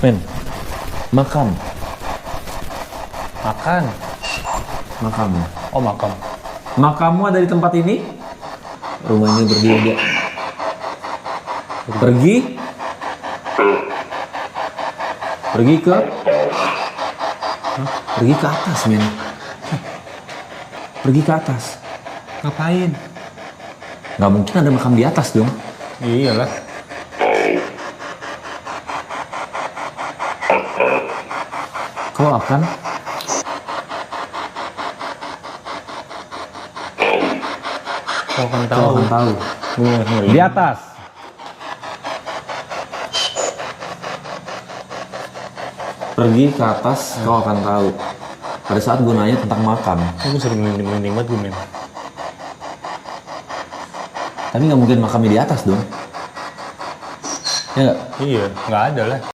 Men, makam. Makan. Makam. Oh, makam. Makammu ada di tempat ini? Rumahnya berbeda. Pergi. Pergi ke? Pergi ke atas, men. Pergi ke atas. Ngapain? Nggak mungkin ada makam di atas dong. Iyalah. Kau akan Kau akan Kau tahu. akan tahu. Di atas. Pergi ke atas, kau akan tahu. Pada saat gue nanya tentang makam. Aku sering merinding banget gue, men. Tapi nggak mungkin makamnya di atas dong. Ya nggak? Iya, nggak ada lah.